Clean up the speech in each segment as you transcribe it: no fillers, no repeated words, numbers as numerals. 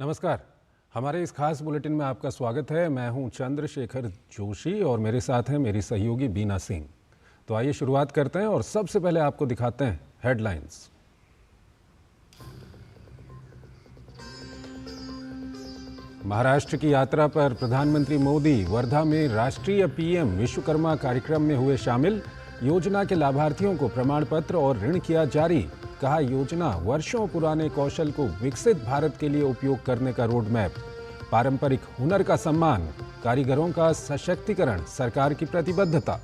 नमस्कार। हमारे इस खास बुलेटिन में आपका स्वागत है। मैं हूं चंद्रशेखर जोशी और मेरे साथ हैं मेरी सहयोगी बीना सिंह। तो आइए शुरुआत करते हैं और सबसे पहले आपको दिखाते हैं हेडलाइंस। महाराष्ट्र की यात्रा पर प्रधानमंत्री मोदी वर्धा में राष्ट्रीय पीएम विश्वकर्मा कार्यक्रम में हुए शामिल। योजना के लाभार्थियों को प्रमाण पत्र और ऋण किया जारी। कहा, योजना वर्षों पुराने कौशल को विकसित भारत के लिए उपयोग करने का रोड मैप। पारंपरिक हुनर का सम्मान, कारीगरों का सशक्तिकरण सरकार की प्रतिबद्धता।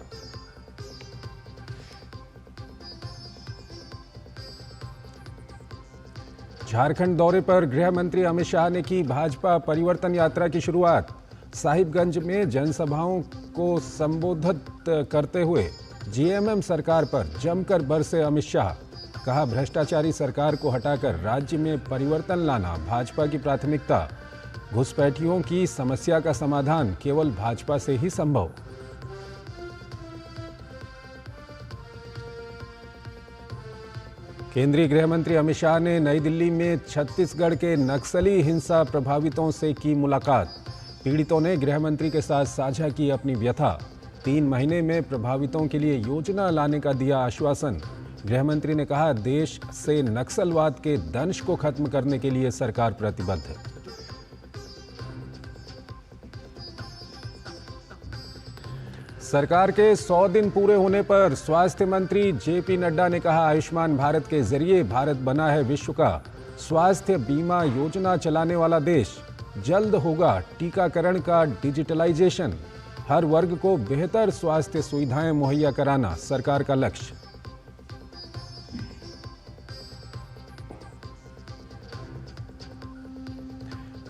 झारखंड दौरे पर गृह मंत्री अमित शाह ने की भाजपा परिवर्तन यात्रा की शुरुआत। साहिबगंज में जनसभाओं को संबोधित करते हुए जीएमएम सरकार पर जमकर बरसे अमित शाह। कहा, भ्रष्टाचारी सरकार को हटाकर राज्य में परिवर्तन लाना भाजपा की प्राथमिकता। घुसपैठियों की समस्या का समाधान केवल भाजपा से ही संभव। केंद्रीय गृह मंत्री अमित शाह ने नई दिल्ली में छत्तीसगढ़ के नक्सली हिंसा प्रभावितों से की मुलाकात। पीड़ितों ने गृह मंत्री के साथ साझा की अपनी व्यथा। 3 महीने में प्रभावितों के लिए योजना लाने का दिया आश्वासन। गृह मंत्री ने कहा, देश से नक्सलवाद के दंश को खत्म करने के लिए सरकार प्रतिबद्ध है। सरकार के 100 दिन पूरे होने पर स्वास्थ्य मंत्री जेपी नड्डा ने कहा, आयुष्मान भारत के जरिए भारत बना है विश्व का स्वास्थ्य बीमा योजना चलाने वाला देश। जल्द होगा टीकाकरण का डिजिटलाइजेशन। हर वर्ग को बेहतर स्वास्थ्य सुविधाएं मुहैया कराना सरकार का लक्ष्य।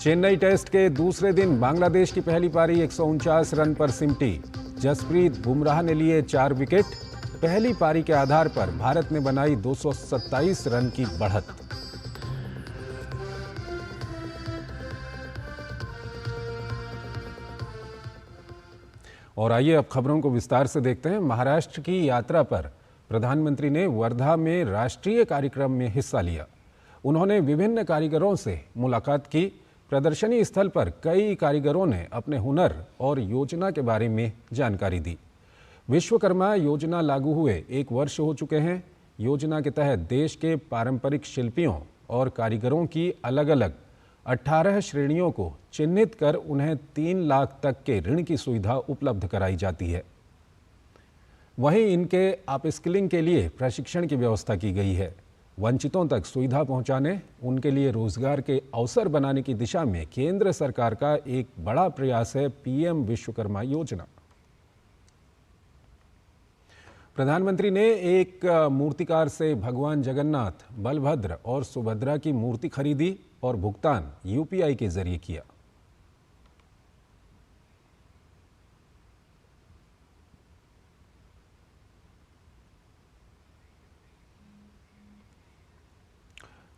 चेन्नई टेस्ट के दूसरे दिन बांग्लादेश की पहली पारी 149 रन पर सिमटी। जसप्रीत बुमराह ने लिए 4 विकेट। पहली पारी के आधार पर भारत ने बनाई 227 रन की बढ़त। और आइए अब खबरों को विस्तार से देखते हैं। महाराष्ट्र की यात्रा पर प्रधानमंत्री ने वर्धा में राष्ट्रीय कार्यक्रम में हिस्सा लिया। उन्होंने विभिन्न कारीगरों से मुलाकात की। प्रदर्शनी स्थल पर कई कारीगरों ने अपने हुनर और योजना के बारे में जानकारी दी। विश्वकर्मा योजना लागू हुए 1 वर्ष हो चुके हैं। योजना के तहत देश के पारंपरिक शिल्पियों और कारीगरों की अलग-अलग 18 श्रेणियों को चिन्हित कर उन्हें 3 लाख तक के ऋण की सुविधा उपलब्ध कराई जाती है। वहीं इनके अपस्किलिंग के लिए प्रशिक्षण की व्यवस्था की गई है। वंचितों तक सुविधा पहुंचाने, उनके लिए रोजगार के अवसर बनाने की दिशा में केंद्र सरकार का एक बड़ा प्रयास है पीएम विश्वकर्मा योजना। प्रधानमंत्री ने एक मूर्तिकार से भगवान जगन्नाथ, बलभद्र और सुभद्रा की मूर्ति खरीदी और भुगतान यूपीआई के जरिए किया।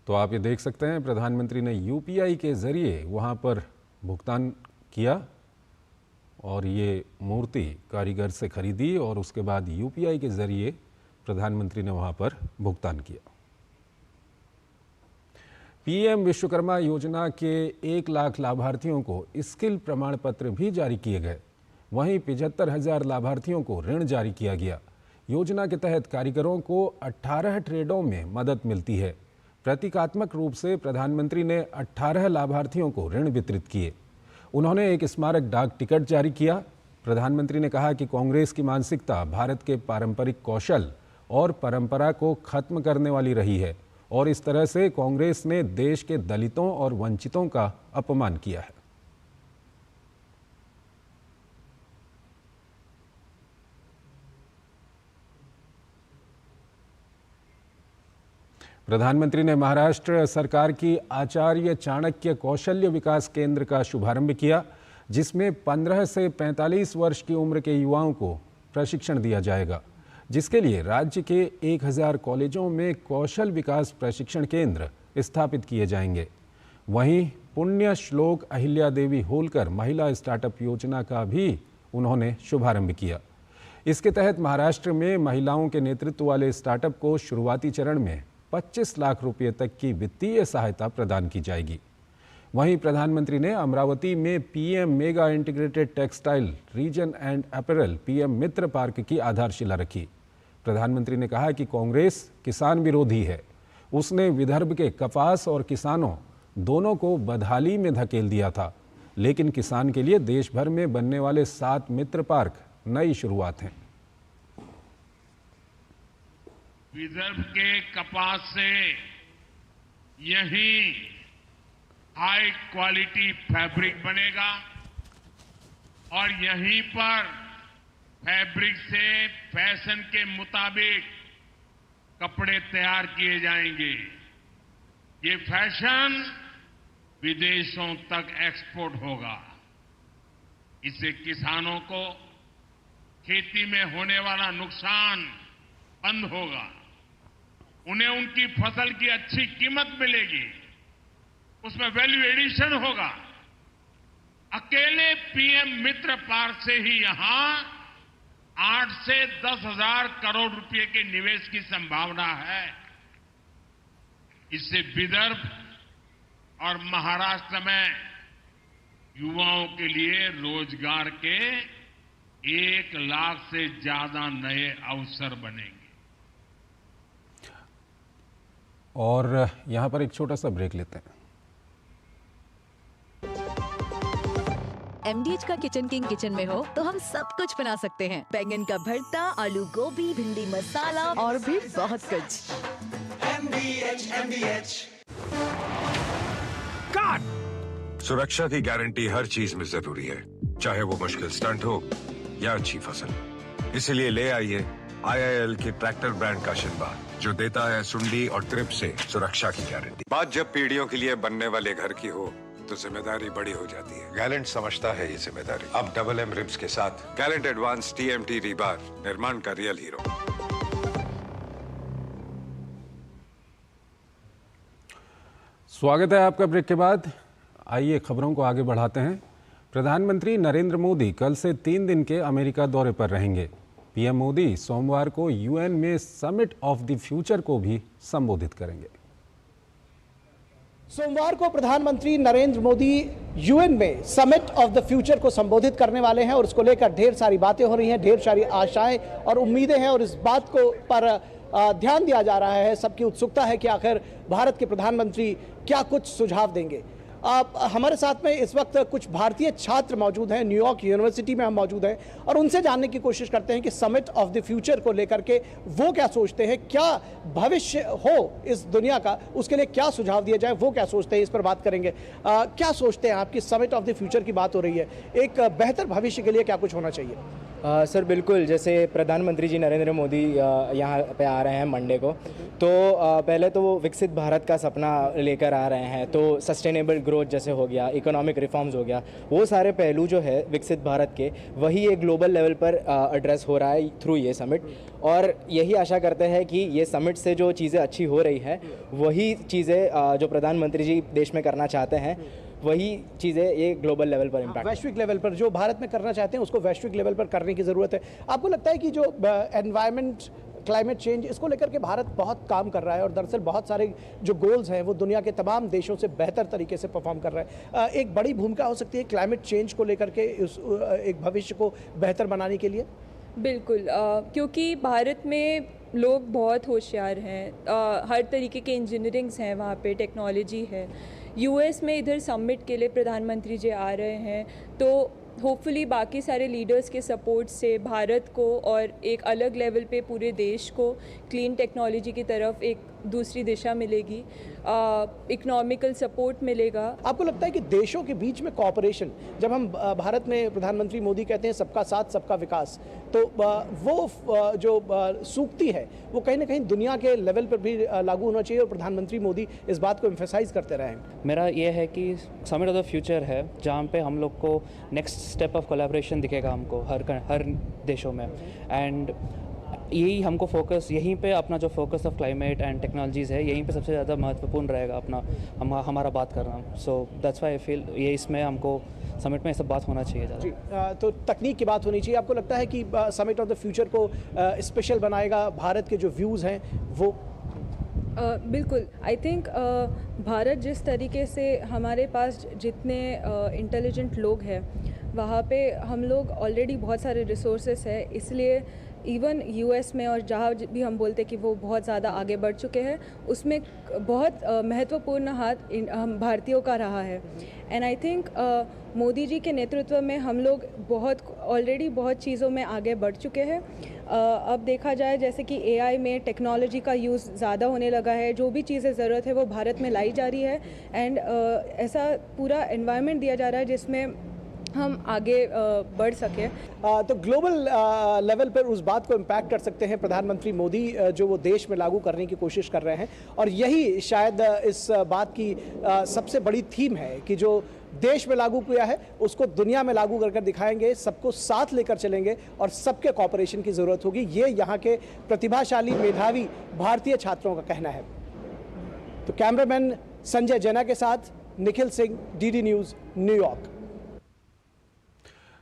तो आप ये देख सकते हैं, प्रधानमंत्री ने यूपीआई के ज़रिए वहाँ पर भुगतान किया और ये मूर्ति कारीगर से खरीदी और उसके बाद यूपीआई के ज़रिए प्रधानमंत्री ने वहाँ पर भुगतान किया। पीएम विश्वकर्मा योजना के 1 लाख लाभार्थियों को स्किल प्रमाण पत्र भी जारी किए गए। वहीं 75,000 लाभार्थियों को ऋण जारी किया गया। योजना के तहत कारीगरों को 18 ट्रेडों में मदद मिलती है। प्रतीकात्मक रूप से प्रधानमंत्री ने 18 लाभार्थियों को ऋण वितरित किए। उन्होंने एक स्मारक डाक टिकट जारी किया। प्रधानमंत्री ने कहा कि कांग्रेस की मानसिकता भारत के पारंपरिक कौशल और परंपरा को खत्म करने वाली रही है और इस तरह से कांग्रेस ने देश के दलितों और वंचितों का अपमान किया है। प्रधानमंत्री ने महाराष्ट्र सरकार की आचार्य चाणक्य कौशल्य विकास केंद्र का शुभारंभ किया, जिसमें 15 से 45 वर्ष की उम्र के युवाओं को प्रशिक्षण दिया जाएगा, जिसके लिए राज्य के 1000 कॉलेजों में कौशल विकास प्रशिक्षण केंद्र स्थापित किए जाएंगे। वहीं पुण्य श्लोक अहिल्या देवी होलकर महिला स्टार्टअप योजना का भी उन्होंने शुभारंभ किया। इसके तहत महाराष्ट्र में महिलाओं के नेतृत्व वाले स्टार्टअप को शुरुआती चरण में 25 लाख रुपये तक की वित्तीय सहायता प्रदान की जाएगी। वहीं प्रधानमंत्री ने अमरावती में PM mega integrated textile reason and apparel PM Mitra park की आधारशिला रखी। प्रधानमंत्री ने कहा कि कांग्रेस किसान विरोधी है। उसने विदर्भ के कपास और किसानों दोनों को बदहाली में धकेल दिया था, लेकिन किसान के लिए देश भर में बनने वाले 7 मित्र पार्क नई शुरुआत हैं। विदर्भ के कपास से यही हाई क्वालिटी फैब्रिक बनेगा और यहीं पर फैब्रिक से फैशन के मुताबिक कपड़े तैयार किए जाएंगे। ये फैशन विदेशों तक एक्सपोर्ट होगा। इससे किसानों को खेती में होने वाला नुकसान बंद होगा, उन्हें उनकी फसल की अच्छी कीमत मिलेगी, उसमें वैल्यू एडिशन होगा। अकेले पीएम मित्र पार्क से ही यहां 8 से 10 हजार करोड़ रुपए के निवेश की संभावना है। इससे विदर्भ और महाराष्ट्र में युवाओं के लिए रोजगार के 1 लाख से ज्यादा नए अवसर बनेंगे। और यहां पर एक छोटा सा ब्रेक लेते हैं। MDH का किचन किंग किचन में हो तो हम सब कुछ बना सकते हैं। बैंगन का भरता, आलू गोभी, भिंडी मसाला और भी बहुत कुछ। MDH। सुरक्षा की गारंटी हर चीज में जरूरी है, चाहे वो मुश्किल स्टंट हो या अच्छी फसल। इसलिए ले आइए IIL के ट्रैक्टर ब्रांड का शिनबार, जो देता है सुंडी और ट्रिप से सुरक्षा की गारंटी। बात जब पीढ़ियों के लिए बनने वाले घर की हो तो जिम्मेदारी बड़ी हो जाती है। गैलेंट समझता है ये जिम्मेदारी। अब डबल M रिब्स के साथ गैलेंट एडवांस TMT रीबार, निर्माण का रियल हीरो। स्वागत है आपका ब्रेक के बाद। आइए खबरों को आगे बढ़ाते हैं। प्रधानमंत्री नरेंद्र मोदी कल से 3 दिन के अमेरिका दौरे पर रहेंगे। पीएम मोदी सोमवार को UN में समिट ऑफ द फ्यूचर को भी संबोधित करेंगे। सोमवार को प्रधानमंत्री नरेंद्र मोदी UN में समिट ऑफ द फ्यूचर को संबोधित करने वाले हैं और उसको लेकर ढेर सारी बातें हो रही हैं, ढेर सारी आशाएं और उम्मीदें हैं और इस बात को पर ध्यान दिया जा रहा है। सबकी उत्सुकता है कि आखिर भारत के प्रधानमंत्री क्या कुछ सुझाव देंगे। हमारे साथ में इस वक्त कुछ भारतीय छात्र मौजूद हैं, न्यूयॉर्क यूनिवर्सिटी में हम मौजूद हैं और उनसे जानने की कोशिश करते हैं कि समिट ऑफ द फ्यूचर को लेकर के वो क्या सोचते हैं, क्या भविष्य हो इस दुनिया का, उसके लिए क्या सुझाव दिया जाए, वो क्या सोचते हैं, इस पर बात करेंगे। क्या सोचते हैं आपकी समिट ऑफ द फ्यूचर की बात हो रही है, एक बेहतर भविष्य के लिए क्या कुछ होना चाहिए? सर बिल्कुल, जैसे प्रधानमंत्री जी नरेंद्र मोदी यहाँ पे आ रहे हैं मंडे को, तो पहले तो वो विकसित भारत का सपना लेकर आ रहे हैं। तो सस्टेनेबल ग्रोथ जैसे हो गया, इकोनॉमिक रिफॉर्म्स हो गया, वो सारे पहलू जो है विकसित भारत के, वही एक ग्लोबल लेवल पर एड्रेस हो रहा है थ्रू ये समिट। और यही आशा करते हैं कि ये समिट से जो चीज़ें अच्छी हो रही हैं, वही चीज़ें जो प्रधानमंत्री जी देश में करना चाहते हैं, वही चीज़ें ये ग्लोबल लेवल पर इम्पैक्ट, वैश्विक लेवल पर जो भारत में करना चाहते हैं उसको वैश्विक लेवल पर करने की ज़रूरत है। आपको लगता है कि जो एनवायरनमेंट, क्लाइमेट चेंज, इसको लेकर के भारत बहुत काम कर रहा है और दरअसल बहुत सारे जो गोल्स हैं वो दुनिया के तमाम देशों से बेहतर तरीके से परफॉर्म कर रहा है। एक बड़ी भूमिका हो सकती है क्लाइमेट चेंज को लेकर के एक भविष्य को बेहतर बनाने के लिए? बिल्कुल, क्योंकि भारत में लोग बहुत होशियार हैं, हर तरीके के इंजीनियरिंग्स हैं, वहाँ पे टेक्नोलॉजी है। US में इधर समिट के लिए प्रधानमंत्री जी आ रहे हैं, तो होपफुली बाकी सारे लीडर्स के सपोर्ट से भारत को और एक अलग लेवल पे पूरे देश को क्लीन टेक्नोलॉजी की तरफ एक दूसरी दिशा मिलेगी, इकोनॉमिकल सपोर्ट मिलेगा। आपको लगता है कि देशों के बीच में कोऑपरेशन, जब हम भारत में प्रधानमंत्री मोदी कहते हैं सबका साथ सबका विकास, तो वो जो सूक्ति है वो कहीं ना कहीं दुनिया के लेवल पर भी लागू होना चाहिए और प्रधानमंत्री मोदी इस बात को एम्फेसाइज करते रहे हैं? मेरा ये है कि समिट ऑफ द फ्यूचर है जहाँ पे हम लोग को नेक्स्ट स्टेप ऑफ कोलैबोरेशन दिखेगा हमको हर देशों में, एंड यही हमको फोकस, यहीं पे अपना जो focus of climate and technologies है, यहीं पे सबसे ज़्यादा महत्वपूर्ण रहेगा अपना हमारा बात करना। So that's why I feel ये इसमें हमको समिट में सब बात होना चाहिए ज़्यादा। जी, तो तकनीक की बात होनी चाहिए। आपको लगता है कि समिट ऑफ द फ्यूचर को स्पेशल बनाएगा, भारत के जो व्यूज़ हैं वो? बिल्कुल। आई थिंक भारत जिस तरीके से हमारे पास जितने इंटेलिजेंट लोग हैं वहाँ पे हम लोग ऑलरेडी बहुत सारे रिसोर्सेस है, इसलिए इवन यूएस में और जहाँ भी हम बोलते हैं कि वो बहुत ज़्यादा आगे बढ़ चुके हैं, उसमें बहुत महत्वपूर्ण हाथ हम भारतीयों का रहा है। And I think Modi ji के नेतृत्व में हम लोग ऑलरेडी बहुत चीज़ों में आगे बढ़ चुके हैं। अब देखा जाए जैसे कि एआई में टेक्नोलॉजी का यूज़ ज़्यादा होने लगा है, जो भी चीज़ें ज़रूरत है वो भारत में लाई जा रही है। एंड ऐसा पूरा एनवायरनमेंट दिया जा रहा है जिसमें हम आगे बढ़ सकें। तो ग्लोबल लेवल पर उस बात को इम्पैक्ट कर सकते हैं प्रधानमंत्री मोदी जो वो देश में लागू करने की कोशिश कर रहे हैं, और यही शायद इस बात की सबसे बड़ी थीम है कि जो देश में लागू किया है उसको दुनिया में लागू कर दिखाएंगे, सबको साथ लेकर चलेंगे और सबके कॉपरेशन की ज़रूरत होगी। ये यहाँ के प्रतिभाशाली मेधावी भारतीय छात्रों का कहना है। तो कैमरामैन संजय जैना के साथ Nikhil Singh, DD news, New York.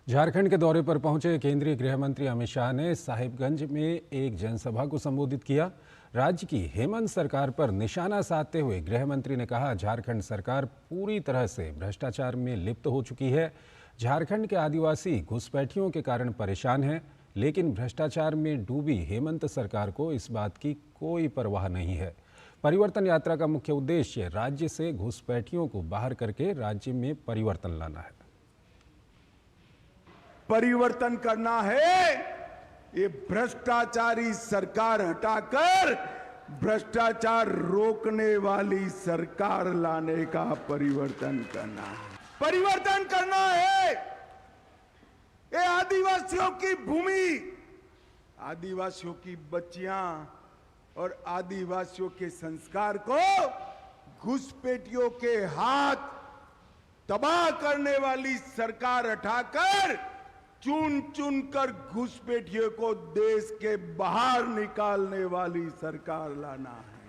Jharkhand के दौरे पर पहुंचे केंद्रीय गृह मंत्री अमित शाह ने साहिबगंज में एक जनसभा को संबोधित किया। राज्य की हेमंत सरकार पर निशाना साधते हुए गृह मंत्री ने कहा, झारखंड सरकार पूरी तरह से भ्रष्टाचार में लिप्त हो चुकी है। झारखंड के आदिवासी घुसपैठियों के कारण परेशान हैं, लेकिन भ्रष्टाचार में डूबी हेमंत सरकार को इस बात की कोई परवाह नहीं है। परिवर्तन यात्रा का मुख्य उद्देश्य राज्य से घुसपैठियों को बाहर करके राज्य में परिवर्तन लाना है। परिवर्तन करना है, ये भ्रष्टाचारी सरकार हटाकर भ्रष्टाचार रोकने वाली सरकार लाने का परिवर्तन करना है। परिवर्तन करना है। ये आदिवासियों की भूमि, आदिवासियों की बच्चियां और आदिवासियों के संस्कार को घुसपैठियों के हाथ तबाह करने वाली सरकार हटाकर चुन चुन कर घुसपैठियों को देश के बाहर निकालने वाली सरकार लाना है।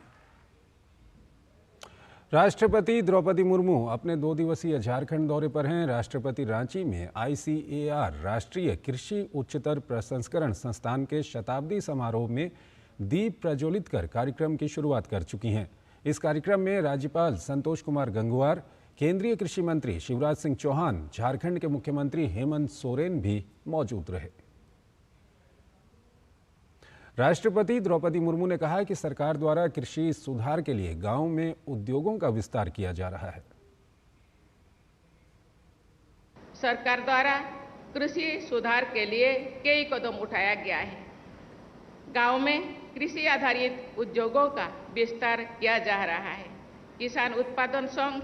राष्ट्रपति द्रौपदी मुर्मू अपने 2 दिवसीय झारखंड दौरे पर हैं। राष्ट्रपति रांची में ICAR राष्ट्रीय कृषि उच्चतर प्रसंस्करण संस्थान के शताब्दी समारोह में दीप प्रज्वलित कर कार्यक्रम की शुरुआत कर चुकी हैं। इस कार्यक्रम में राज्यपाल संतोष कुमार गंगवार, केंद्रीय कृषि मंत्री शिवराज सिंह चौहान, झारखंड के मुख्यमंत्री हेमंत सोरेन भी मौजूद रहे। राष्ट्रपति द्रौपदी मुर्मू ने कहा कि सरकार द्वारा कृषि सुधार के लिए गांव में उद्योगों का विस्तार किया जा रहा है। सरकार द्वारा कृषि सुधार के लिए कई कदम उठाया गया है। गांव में कृषि आधारित उद्योगों का विस्तार किया जा रहा है। किसान उत्पादन संघ,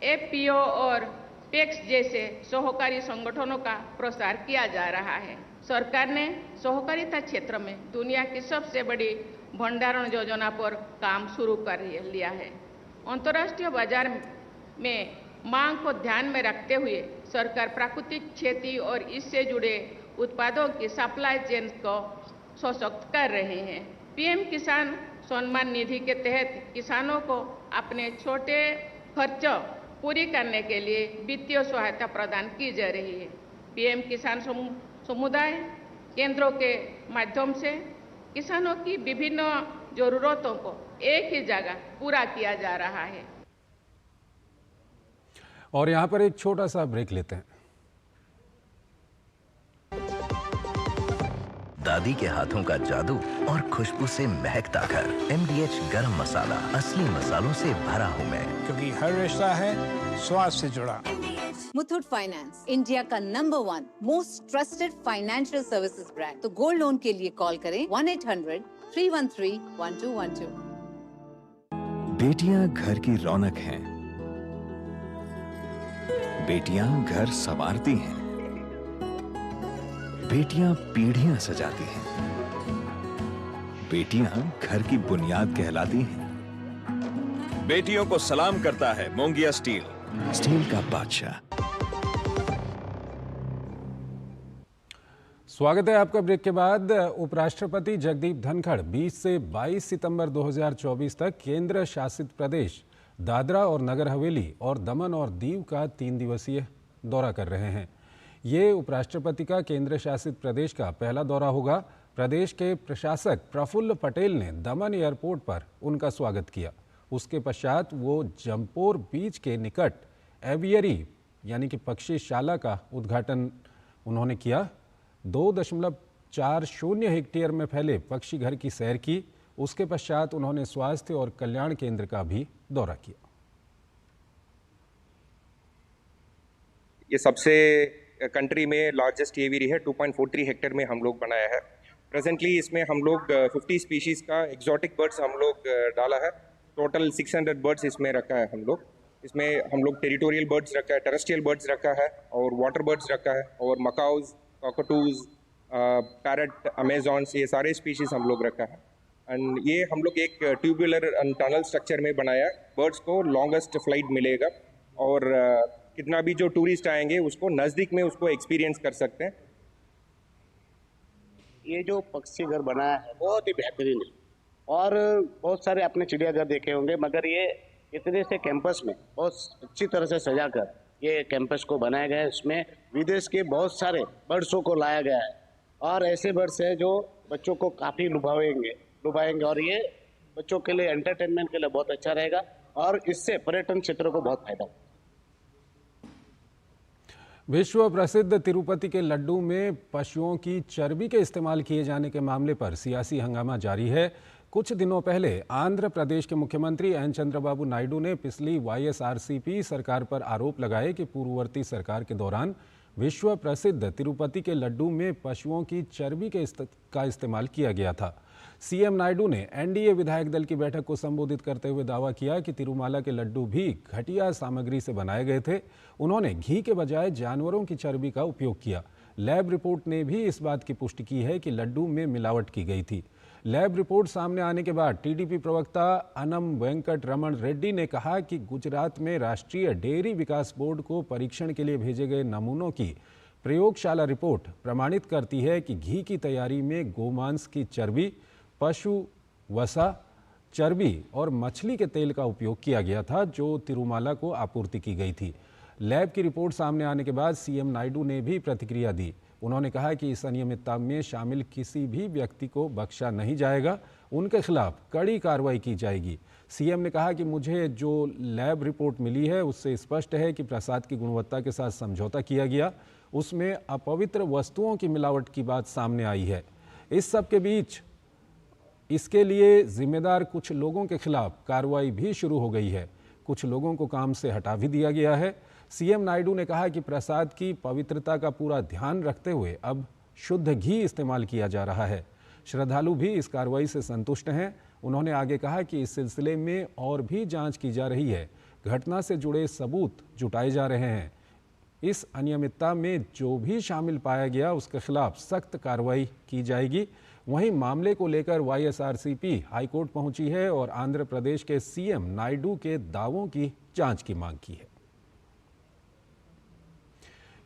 FPO और पैक्स जैसे सहकारी संगठनों का प्रसार किया जा रहा है। सरकार ने सहकारिता क्षेत्र में दुनिया की सबसे बड़ी भंडारण योजना पर काम शुरू कर लिया है। अंतर्राष्ट्रीय बाजार में मांग को ध्यान में रखते हुए सरकार प्राकृतिक खेती और इससे जुड़े उत्पादों की सप्लाई चेन को सशक्त कर रहे हैं। PM किसान सम्मान निधि के तहत किसानों को अपने छोटे खर्च पूरी करने के लिए वित्तीय सहायता प्रदान की जा रही है। PM किसान समुदाय केंद्रों के माध्यम से किसानों की विभिन्न जरूरतों को एक ही जगह पूरा किया जा रहा है। और यहाँ पर एक छोटा सा ब्रेक लेते हैं। दादी के हाथों का जादू और खुशबू से महकता घर। MDH गरम मसाला, असली मसालों से भरा हूँ मैं, क्योंकि हर रिश्ता है स्वाद से जुड़ा। मुथूट फाइनेंस, इंडिया का number 1 most trusted financial services brand. तो गोल्ड लोन के लिए कॉल करें 1-800-313-1212। बेटियां घर की रौनक हैं। बेटियां घर संवारती हैं। बेटियां पीढ़ियां सजाती हैं। बेटियां घर की बुनियाद कहलाती हैं। बेटियों को सलाम करता है मोंगिया स्टील, स्टील का बादशाह। स्वागत है आपका ब्रेक के बाद। उपराष्ट्रपति जगदीप धनखड़ 20 से 22 सितंबर 2024 तक केंद्र शासित प्रदेश दादरा और नगर हवेली और दमन और दीव का 3 दिवसीय दौरा कर रहे हैं। ये उपराष्ट्रपति का केंद्र शासित प्रदेश का पहला दौरा होगा। प्रदेश के प्रशासक प्रफुल्ल पटेल ने दमन एयरपोर्ट पर उनका स्वागत किया। उसके पश्चात वो जमपोर बीच के निकट एवियरी यानी कि पक्षीशाला का उद्घाटन उन्होंने किया। 2.40 हेक्टेयर में फैले पक्षी घर की सैर की। उसके पश्चात उन्होंने स्वास्थ्य और कल्याण केंद्र का भी दौरा किया। ये सबसे कंट्री में लार्जेस्ट एवियरी है, 2.43 हेक्टेयर में हम लोग बनाया है। प्रेजेंटली इसमें हम लोग 50 स्पीशीज़ का एक्जॉटिक बर्ड्स हम लोग डाला है। टोटल 600 बर्ड्स इसमें रखा है हम लोग। इसमें हम लोग टेरिटोरियल बर्ड्स रखा है, टेरेस्ट्रियल बर्ड्स रखा है और वाटर बर्ड्स रखा है और मकाउज, कॉकटूज, पैरट, अमेजॉन्स, ये सारे स्पीशीज़ हम लोग रखा है। एंड ये हम लोग एक ट्यूबुलर टनल स्ट्रक्चर में बनाया। बर्ड्स को लॉन्गेस्ट फ्लाइट मिलेगा और कितना भी जो टूरिस्ट आएंगे उसको नज़दीक में उसको एक्सपीरियंस कर सकते हैं। ये जो पक्षी घर बनाया है बहुत ही बेहतरीन है और बहुत सारे आपने चिड़ियाघर देखे होंगे, मगर ये इतने से कैंपस में बहुत अच्छी तरह से सजाकर ये कैंपस को बनाया गया है। इसमें विदेश के बहुत सारे बर्ड्सों को लाया गया है और ऐसे बर्ड्स हैं जो बच्चों को काफ़ी लुभाएंगे और ये बच्चों के लिए एंटरटेनमेंट के लिए बहुत अच्छा रहेगा और इससे पर्यटन क्षेत्र को बहुत फायदा होगा। विश्व प्रसिद्ध तिरुपति के लड्डू में पशुओं की चर्बी के इस्तेमाल किए जाने के मामले पर सियासी हंगामा जारी है। कुछ दिनों पहले आंध्र प्रदेश के मुख्यमंत्री एन चंद्रबाबू नायडू ने पिछली YSRCP सरकार पर आरोप लगाए कि पूर्ववर्ती सरकार के दौरान विश्व प्रसिद्ध तिरुपति के लड्डू में पशुओं की चर्बी का इस्तेमाल किया गया था। सीएम नायडू ने एनडीए विधायक दल की बैठक को संबोधित करते हुए दावा किया कि तिरुमाला के लड्डू भी घटिया सामग्री से बनाए गए थे। उन्होंने घी के बजाय जानवरों की चर्बी का उपयोग किया। लैब रिपोर्ट ने भी इस बात की पुष्टि की है कि लड्डू में मिलावट की गई थी। लैब रिपोर्ट सामने आने के बाद टीडीपी प्रवक्ता अनम वेंकट रमण रेड्डी ने कहा कि गुजरात में राष्ट्रीय डेयरी विकास बोर्ड को परीक्षण के लिए भेजे गए नमूनों की प्रयोगशाला रिपोर्ट प्रमाणित करती है कि घी की तैयारी में गोमांस की चर्बी, पशु वसा चर्बी और मछली के तेल का उपयोग किया गया था, जो तिरुमाला को आपूर्ति की गई थी। लैब की रिपोर्ट सामने आने के बाद सीएम नायडू ने भी प्रतिक्रिया दी। उन्होंने कहा कि इस अनियमितता में शामिल किसी भी व्यक्ति को बख्शा नहीं जाएगा, उनके खिलाफ कड़ी कार्रवाई की जाएगी। सीएम ने कहा कि मुझे जो लैब रिपोर्ट मिली है उससे स्पष्ट है कि प्रसाद की गुणवत्ता के साथ समझौता किया गया, उसमें अपवित्र वस्तुओं की मिलावट की बात सामने आई है। इस सब के बीच इसके लिए जिम्मेदार कुछ लोगों के खिलाफ कार्रवाई भी शुरू हो गई है। कुछ लोगों को काम से हटा भी दिया गया है। सीएम नायडू ने कहा कि प्रसाद की पवित्रता का पूरा ध्यान रखते हुए अब शुद्ध घी इस्तेमाल किया जा रहा है। श्रद्धालु भी इस कार्रवाई से संतुष्ट हैं। उन्होंने आगे कहा कि इस सिलसिले में और भी जांच की जा रही है। घटना से जुड़े सबूत जुटाए जा रहे हैं। इस अनियमितता में जो भी शामिल पाया गया उसके खिलाफ सख्त कार्रवाई की जाएगी। वहीं मामले को लेकर YSRCP हाईकोर्ट पहुंची है और आंध्र प्रदेश के सीएम नायडू के दावों की जांच की मांग की है।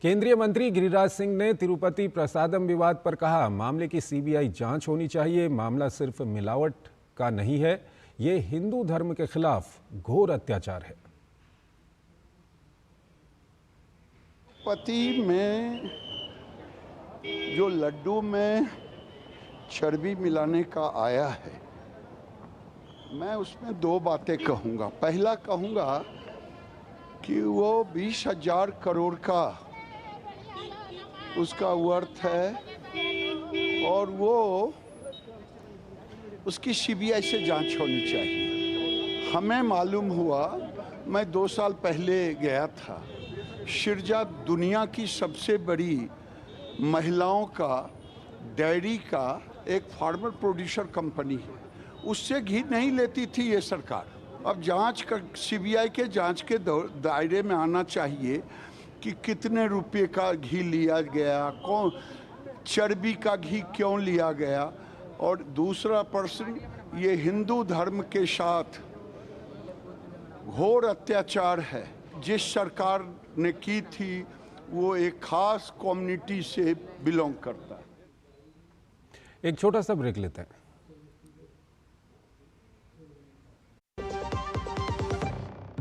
केंद्रीय मंत्री गिरिराज सिंह ने तिरुपति प्रसादम विवाद पर कहा, मामले की सीबीआई जांच होनी चाहिए। मामला सिर्फ मिलावट का नहीं है, ये हिंदू धर्म के खिलाफ घोर अत्याचार है। तिरुपति में जो लड्डू में चर्बी मिलाने का आया है, मैं उसमें दो बातें कहूँगा। पहला कहूँगा कि वो 20,000 करोड़ का उसका वर्थ है और वो उसकी सीबीआई से जांच होनी चाहिए। हमें मालूम हुआ, मैं 2 साल पहले गया था, शिरजा दुनिया की सबसे बड़ी महिलाओं का डेयरी का एक फार्मर प्रोड्यूसर कंपनी है, उससे घी नहीं लेती थी ये सरकार। अब जांच का सीबीआई के जांच के दायरे में आना चाहिए कि कितने रुपए का घी लिया गया, कौन चर्बी का घी क्यों लिया गया। और दूसरा प्रश्न, ये हिंदू धर्म के साथ घोर अत्याचार है। जिस सरकार ने की थी वो एक खास कम्युनिटी से बिलोंग करता है। एक छोटा सा ब्रेक लेते हैं।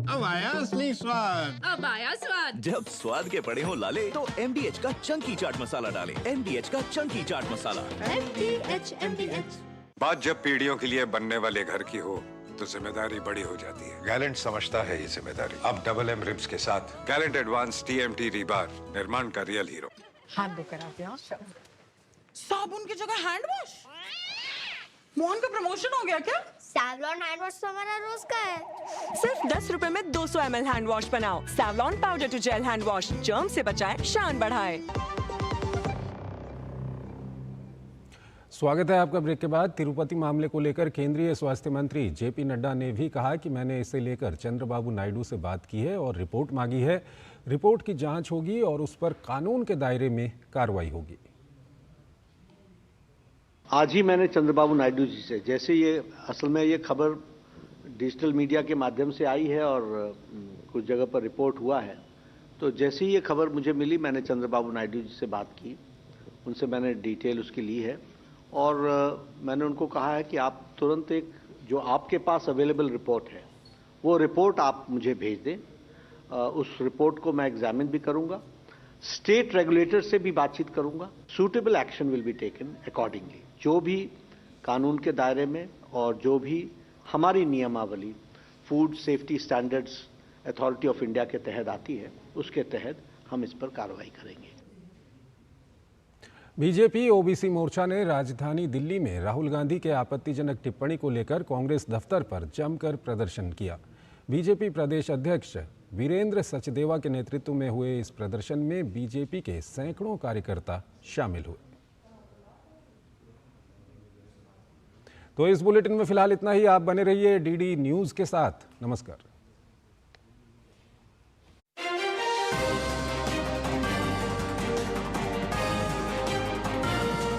अब अब आया असली स्वाद। अब आया स्वाद। जब स्वाद के बड़े हो लाले तो MDH का चंकी चाट मसाला डालें। MDH का चंकी चाट मसाला। MDH। बात जब पीढ़ियों के लिए बनने वाले घर की हो तो जिम्मेदारी बड़ी हो जाती है। गैलेंट समझता है ये जिम्मेदारी। अब डबल M रिब्स के साथ गैलेंट एडवांस TMT रीबार, निर्माण का रियल हीरो। हाथ धोकर आते हैं। साबुन की जगह हैंड वॉश। मोहन का प्रमोशन हो गया क्या? सैवलॉन हैंड वॉश तो हमारा रोज का है। सिर्फ 10 रुपए में 200 ml हैंड वॉश बनाओ। Savlon powder to gel hand wash, germ से बचाए, शान बढ़ाए। स्वागत है आपका ब्रेक के बाद। तिरुपति मामले को लेकर केंद्रीय स्वास्थ्य मंत्री JP नड्डा ने भी कहा कि मैंने इसे लेकर चंद्रबाबू नायडू से बात की है और रिपोर्ट मांगी है। रिपोर्ट की जांच होगी और उस पर कानून के दायरे में कार्रवाई होगी। आज ही मैंने चंद्रबाबू नायडू जी से, जैसे ये असल में ये खबर डिजिटल मीडिया के माध्यम से आई है और कुछ जगह पर रिपोर्ट हुआ है, तो जैसे ही ये खबर मुझे मिली मैंने चंद्रबाबू नायडू जी से बात की, उनसे मैंने डिटेल उसकी ली है और मैंने उनको कहा है कि आप तुरंत एक जो आपके पास अवेलेबल रिपोर्ट है वो रिपोर्ट आप मुझे भेज दें। उस रिपोर्ट को मैं एग्जामिन भी करूंगा, स्टेट रेगुलेटर से भी बातचीत करूंगा। Suitable action will be taken accordingly. जो भी कानून के दायरे में और जो भी हमारी नियमावली food safety standards authority of India के तहत आती है उसके तहत हम इस पर कार्रवाई करेंगे। बीजेपी ओबीसी मोर्चा ने राजधानी दिल्ली में राहुल गांधी के आपत्तिजनक टिप्पणी को लेकर कांग्रेस दफ्तर पर जमकर प्रदर्शन किया। बीजेपी प्रदेश अध्यक्ष वीरेंद्र सचदेवा के नेतृत्व में हुए इस प्रदर्शन में बीजेपी के सैकड़ों कार्यकर्ता शामिल हुए। तो इस बुलेटिन में फिलहाल इतना ही। आप बने रहिए DD न्यूज़ के साथ। नमस्कार।